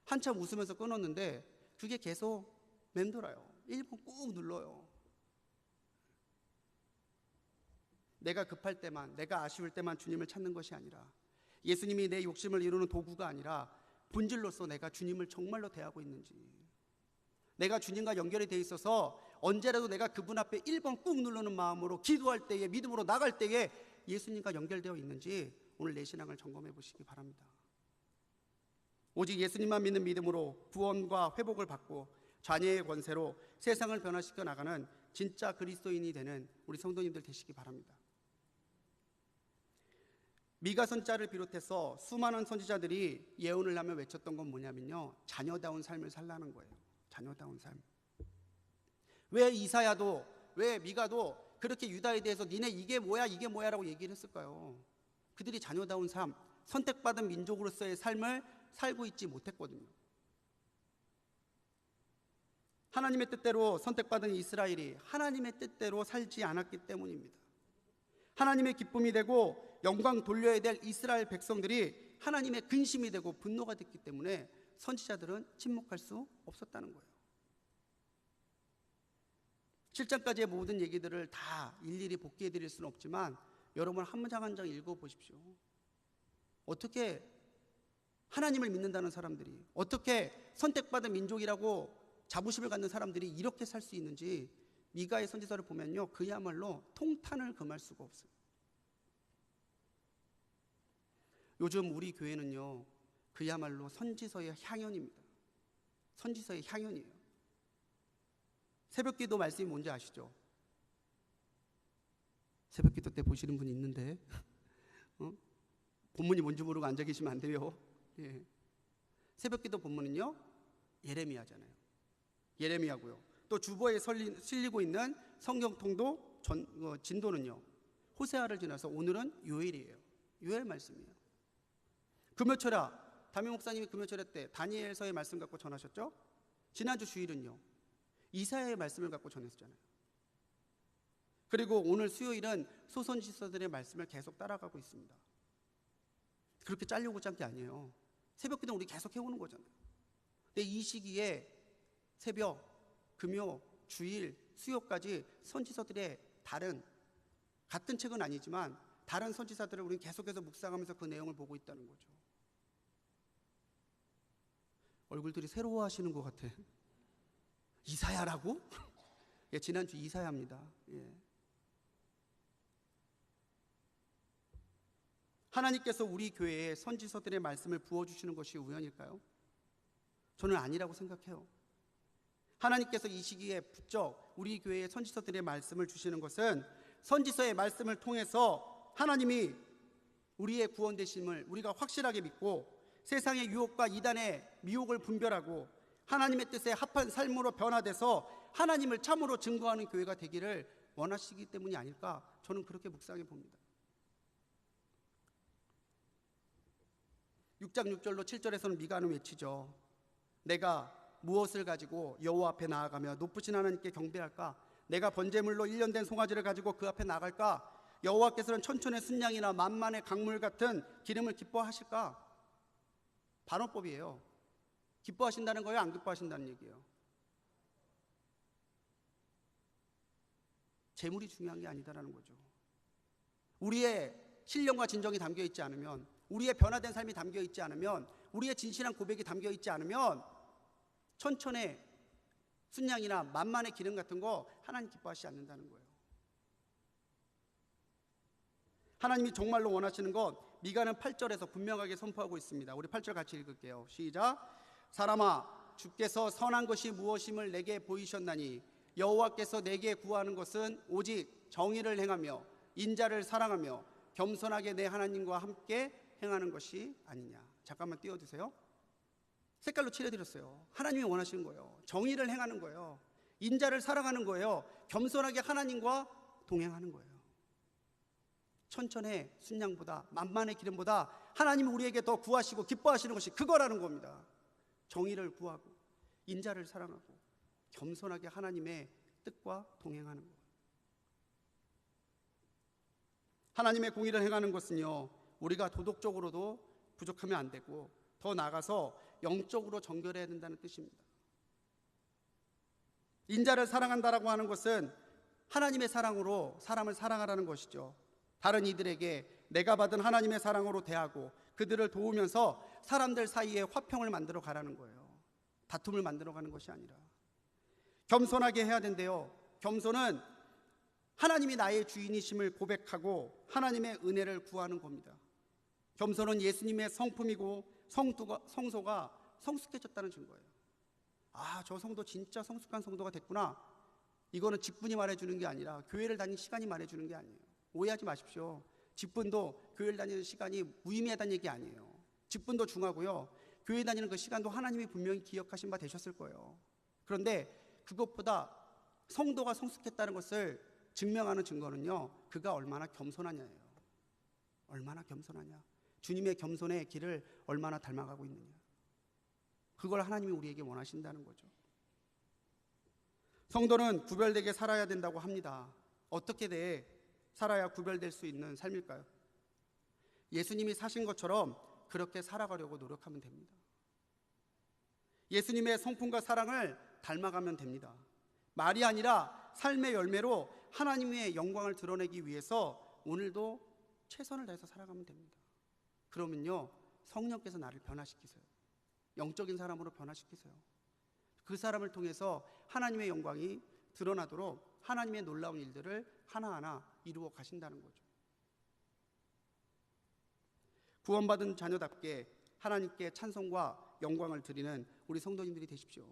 한참 웃으면서 끊었는데 그게 계속 맴돌아요. 1번 꾹 눌러요. 내가 급할 때만, 내가 아쉬울 때만 주님을 찾는 것이 아니라, 예수님이 내 욕심을 이루는 도구가 아니라 본질로서 내가 주님을 정말로 대하고 있는지, 내가 주님과 연결이 돼 있어서 언제라도 내가 그분 앞에 1번 꾹 누르는 마음으로 기도할 때에, 믿음으로 나갈 때에 예수님과 연결되어 있는지 오늘 내 신앙을 점검해 보시기 바랍니다. 오직 예수님만 믿는 믿음으로 구원과 회복을 받고 자녀의 권세로 세상을 변화시켜 나가는 진짜 그리스도인이 되는 우리 성도님들 되시기 바랍니다. 미가 선자를 비롯해서 수많은 선지자들이 예언을 하며 외쳤던 건 뭐냐면요, 자녀다운 삶을 살라는 거예요. 자녀다운 삶. 왜 이사야도, 왜 미가도 그렇게 유다에 대해서 니네 이게 뭐야 이게 뭐야 라고 얘기를 했을까요? 그들이 자녀다운 삶, 선택받은 민족으로서의 삶을 살고 있지 못했거든요. 하나님의 뜻대로 선택받은 이스라엘이 하나님의 뜻대로 살지 않았기 때문입니다. 하나님의 기쁨이 되고 영광 돌려야 될 이스라엘 백성들이 하나님의 근심이 되고 분노가 됐기 때문에 선지자들은 침묵할 수 없었다는 거예요. 7장까지의 모든 얘기들을 다 일일이 복기해 드릴 수는 없지만 여러분 한 장 한 장 읽어보십시오. 어떻게 하나님을 믿는다는 사람들이, 어떻게 선택받은 민족이라고 자부심을 갖는 사람들이 이렇게 살 수 있는지 미가의 선지서를 보면요, 그야말로 통탄을 금할 수가 없어요. 요즘 우리 교회는요, 그야말로 선지서의 향연입니다. 선지서의 향연이에요. 새벽기도 말씀이 뭔지 아시죠? 새벽기도 때 보시는 분이 있는데 본문이 뭔지 모르고 앉아 계시면 안 돼요. 예. 새벽기도 본문은요, 예레미야잖아요. 예레미야고요. 또 주보에 실리고 있는 성경통도 진도는요, 호세아를 지나서 오늘은 요엘이에요. 요엘 말씀이에요. 금요철야, 담임 목사님이 금요철야 때 다니엘서의 말씀 갖고 전하셨죠? 지난주 주일은요, 이사야의 말씀을 갖고 전했잖아요. 그리고 오늘 수요일은 소선지서들의 말씀을 계속 따라가고 있습니다. 그렇게 짜려고 짠 게 아니에요. 새벽기도 우리 계속 해오는 거잖아요. 근데 이 시기에 새벽, 금요, 주일, 수요까지 선지서들의 같은 책은 아니지만 다른 선지자들을 우리는 계속해서 묵상하면서 그 내용을 보고 있다는 거죠. 얼굴들이 새로워하시는 것 같아. 이사야라고? 예, 지난주 이사야입니다. 예. 하나님께서 우리 교회에 선지서들의 말씀을 부어주시는 것이 우연일까요? 저는 아니라고 생각해요. 하나님께서 이 시기에 부쩍 우리 교회에 선지서들의 말씀을 주시는 것은 선지서의 말씀을 통해서 하나님이 우리의 구원 되심을 우리가 확실하게 믿고 세상의 유혹과 이단의 미혹을 분별하고 하나님의 뜻에 합한 삶으로 변화돼서 하나님을 참으로 증거하는 교회가 되기를 원하시기 때문이 아닐까, 저는 그렇게 묵상해 봅니다. 6장 6절로 7절에서는 미가는 외치죠. 내가 무엇을 가지고 여호와 앞에 나아가며 높으신 하나님께 경배할까? 내가 번제물로 1년 된 송아지를 가지고 그 앞에 나갈까? 여호와께서는 천천의 순양이나 만만의 강물 같은 기름을 기뻐하실까? 반어법이에요. 기뻐하신다는 거예요? 안 기뻐하신다는 얘기예요? 재물이 중요한 게 아니다라는 거죠. 우리의 신령과 진정이 담겨 있지 않으면, 우리의 변화된 삶이 담겨 있지 않으면, 우리의 진실한 고백이 담겨 있지 않으면 천천의 순양이나 만만의 기름 같은 거 하나님 기뻐하시지 않는다는 거예요. 하나님이 정말로 원하시는 것, 미가는 8절에서 분명하게 선포하고 있습니다. 우리 8절 같이 읽을게요. 시작. 사람아, 주께서 선한 것이 무엇임을 내게 보이셨나니 여호와께서 내게 구하는 것은 오직 정의를 행하며 인자를 사랑하며 겸손하게 내 하나님과 함께 행하는 것이 아니냐. 잠깐만 띄워주세요. 색깔로 칠해드렸어요. 하나님이 원하시는 거예요. 정의를 행하는 거예요. 인자를 사랑하는 거예요. 겸손하게 하나님과 동행하는 거예요. 천천의 순양보다, 만만의 기름보다 하나님이 우리에게 더 구하시고 기뻐하시는 것이 그거라는 겁니다. 정의를 구하고 인자를 사랑하고 겸손하게 하나님의 뜻과 동행하는 것. 하나님의 공의를 행하는 것은요, 우리가 도덕적으로도 부족하면 안 되고 더 나아가서 영적으로 정결해야 된다는 뜻입니다. 인자를 사랑한다라고 하는 것은 하나님의 사랑으로 사람을 사랑하라는 것이죠. 다른 이들에게 내가 받은 하나님의 사랑으로 대하고 그들을 도우면서 사람들 사이에 화평을 만들어 가라는 거예요. 다툼을 만들어 가는 것이 아니라. 겸손하게 해야 된대요. 겸손은 하나님이 나의 주인이심을 고백하고 하나님의 은혜를 구하는 겁니다. 겸손은 예수님의 성품이고 성소가 성숙해졌다는 증거예요. 아, 저 성도 진짜 성숙한 성도가 됐구나. 이거는 직분이 말해주는 게 아니라 교회를 다니는 시간이 말해주는 게 아니에요. 오해하지 마십시오. 직분도 교회를 다니는 시간이 무의미하다는 얘기 아니에요. 직분도 중하고요, 교회 다니는 그 시간도 하나님이 분명히 기억하신 바 되셨을 거예요. 그런데 그것보다 성도가 성숙했다는 것을 증명하는 증거는요, 그가 얼마나 겸손하냐예요. 얼마나 겸손하냐, 주님의 겸손의 길을 얼마나 닮아가고 있느냐, 그걸 하나님이 우리에게 원하신다는 거죠. 성도는 구별되게 살아야 된다고 합니다. 어떻게 살아야 구별될 수 있는 삶일까요? 예수님이 사신 것처럼 그렇게 살아가려고 노력하면 됩니다. 예수님의 성품과 사랑을 닮아가면 됩니다. 말이 아니라 삶의 열매로 하나님의 영광을 드러내기 위해서 오늘도 최선을 다해서 살아가면 됩니다. 그러면요, 성령께서 나를 변화시키세요. 영적인 사람으로 변화시키세요. 그 사람을 통해서 하나님의 영광이 드러나도록 하나님의 놀라운 일들을 하나하나 이루어 가신다는 거죠. 구원받은 자녀답게 하나님께 찬송과 영광을 드리는 우리 성도님들이 되십시오.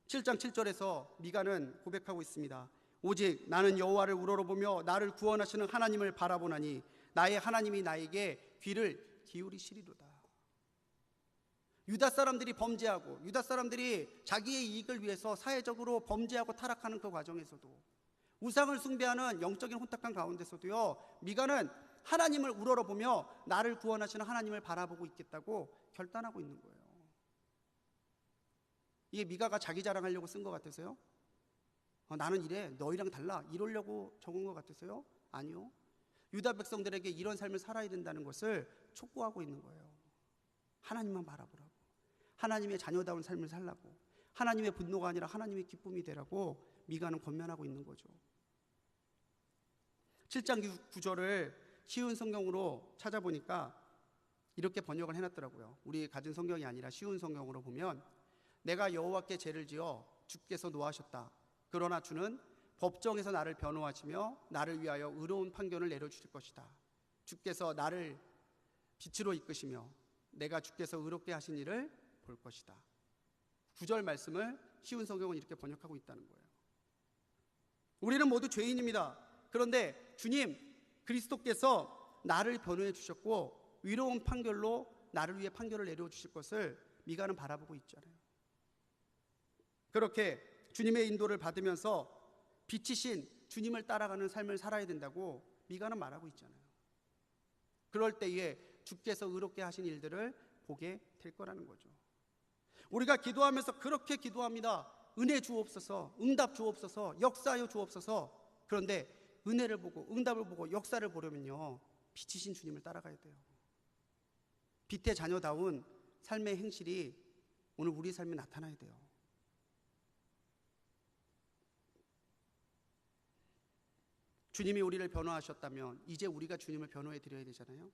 7장 7절에서 미가는 고백하고 있습니다. 오직 나는 여호와를 우러러보며 나를 구원하시는 하나님을 바라보나니 나의 하나님이 나에게 귀를 기울이시리로다. 유다 사람들이 범죄하고 유다 사람들이 자기의 이익을 위해서 사회적으로 범죄하고 타락하는 그 과정에서도, 우상을 숭배하는 영적인 혼탁한 가운데서도요, 미가는 하나님을 우러러보며 나를 구원하시는 하나님을 바라보고 있겠다고 결단하고 있는 거예요. 이게 미가가 자기 자랑하려고 쓴 것 같으세요? 나는 이래, 너희랑 달라, 이러려고 적은 것 같으세요? 아니요. 유다 백성들에게 이런 삶을 살아야 된다는 것을 촉구하고 있는 거예요. 하나님만 바라보라고, 하나님의 자녀다운 삶을 살라고, 하나님의 분노가 아니라 하나님의 기쁨이 되라고 미가는 권면하고 있는 거죠. 7장 9절을 쉬운 성경으로 찾아보니까 이렇게 번역을 해놨더라고요. 우리 가진 성경이 아니라 쉬운 성경으로 보면, 내가 여호와께 죄를 지어 주께서 노하셨다. 그러나 주는 법정에서 나를 변호하시며 나를 위하여 의로운 판결을 내려주실 것이다. 주께서 나를 빛으로 이끄시며 내가 주께서 의롭게 하신 일을 볼 것이다. 9절 말씀을 쉬운 성경은 이렇게 번역하고 있다는 거예요. 우리는 모두 죄인입니다. 그런데 주님 그리스도께서 나를 변호해 주셨고 의로운 판결로 나를 위해 판결을 내려주실 것을 미가는 바라보고 있잖아요. 그렇게 주님의 인도를 받으면서 빛이신 주님을 따라가는 삶을 살아야 된다고 미가는 말하고 있잖아요. 그럴 때에 주께서 의롭게 하신 일들을 보게 될 거라는 거죠. 우리가 기도하면서 그렇게 기도합니다. 은혜 주옵소서, 응답 주옵소서, 역사하여 주옵소서. 그런데 은혜를 보고 응답을 보고 역사를 보려면요, 빛이신 주님을 따라가야 돼요. 빛의 자녀다운 삶의 행실이 오늘 우리 삶에 나타나야 돼요. 주님이 우리를 변호하셨다면 이제 우리가 주님을 변호해 드려야 되잖아요.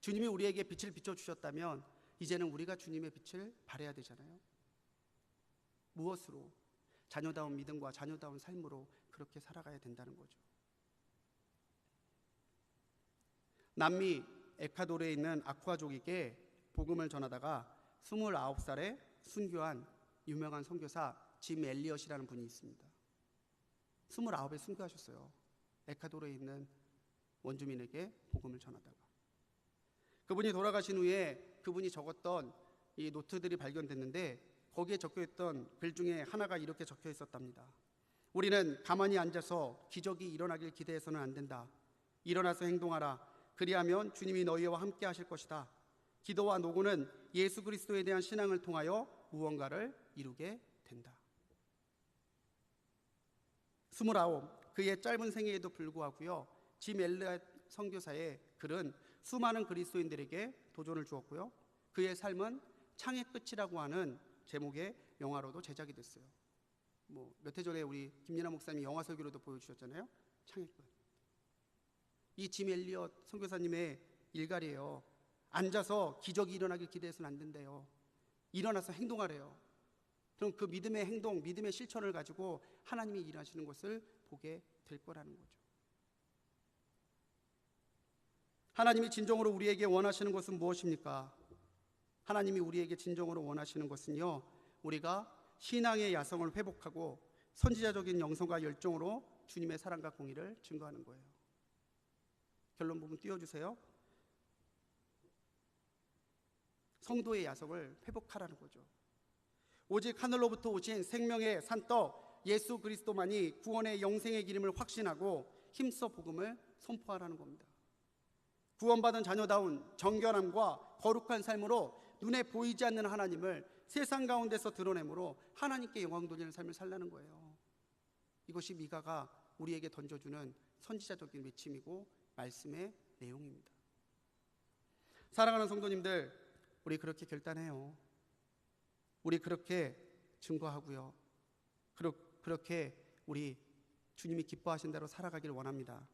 주님이 우리에게 빛을 비춰주셨다면 이제는 우리가 주님의 빛을 발해야 되잖아요. 무엇으로? 자녀다운 믿음과 자녀다운 삶으로 그렇게 살아가야 된다는 거죠. 남미 에콰도르에 있는 아쿠아족에게 복음을 전하다가 29살에 순교한 유명한 선교사 짐 엘리엇이라는 분이 있습니다. 29에 순교하셨어요. 에콰도르에 있는 원주민에게 복음을 전하다가. 그분이 돌아가신 후에 그분이 적었던 이 노트들이 발견됐는데 거기에 적혀있던 글 중에 하나가 이렇게 적혀 있었답니다. 우리는 가만히 앉아서 기적이 일어나길 기대해서는 안 된다. 일어나서 행동하라. 그리하면 주님이 너희와 함께 하실 것이다. 기도와 노고는 예수 그리스도에 대한 신앙을 통하여 무언가를 이루게 된다. 29, 그의 짧은 생애에도 불구하고요, 짐 엘리엇 선교사의 글은 수많은 그리스도인들에게 도전을 주었고요, 그의 삶은 창의 끝이라고 하는 제목의 영화로도 제작이 됐어요. 몇 해 전에 우리 김연아 목사님이 영화 설교로도 보여주셨잖아요. 창의 끝. 이 짐 엘리엇 선교사님의 일갈이에요. 앉아서 기적이 일어나길 기대해서는 안 된대요. 일어나서 행동하래요. 그럼 그 믿음의 행동, 믿음의 실천을 가지고 하나님이 일하시는 것을 보게 될 거라는 거죠. 하나님이 진정으로 우리에게 원하시는 것은 무엇입니까? 하나님이 우리에게 진정으로 원하시는 것은요, 우리가 신앙의 야성을 회복하고 선지자적인 영성과 열정으로 주님의 사랑과 공의를 증거하는 거예요. 결론 부분 띄워주세요. 성도의 야성을 회복하라는 거죠. 오직 하늘로부터 오신 생명의 산떡 예수 그리스도만이 구원의 영생의 기름을 확신하고 힘써 복음을 선포하라는 겁니다. 구원받은 자녀다운 정결함과 거룩한 삶으로 눈에 보이지 않는 하나님을 세상 가운데서 드러내므로 하나님께 영광 돌리는 삶을 살라는 거예요. 이것이 미가가 우리에게 던져주는 선지자적인 외침이고 말씀의 내용입니다. 사랑하는 성도님들, 우리 그렇게 결단해요. 우리 그렇게 증거하고요, 그렇게 우리 주님이 기뻐하신 대로 살아가길 원합니다.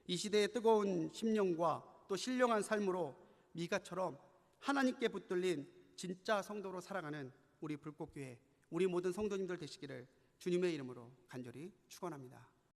이 시대의 뜨거운 심령과 또 신령한 삶으로 미가처럼 하나님께 붙들린 진짜 성도로 살아가는 우리 불꽃교회, 우리 모든 성도님들 되시기를 주님의 이름으로 간절히 축원합니다.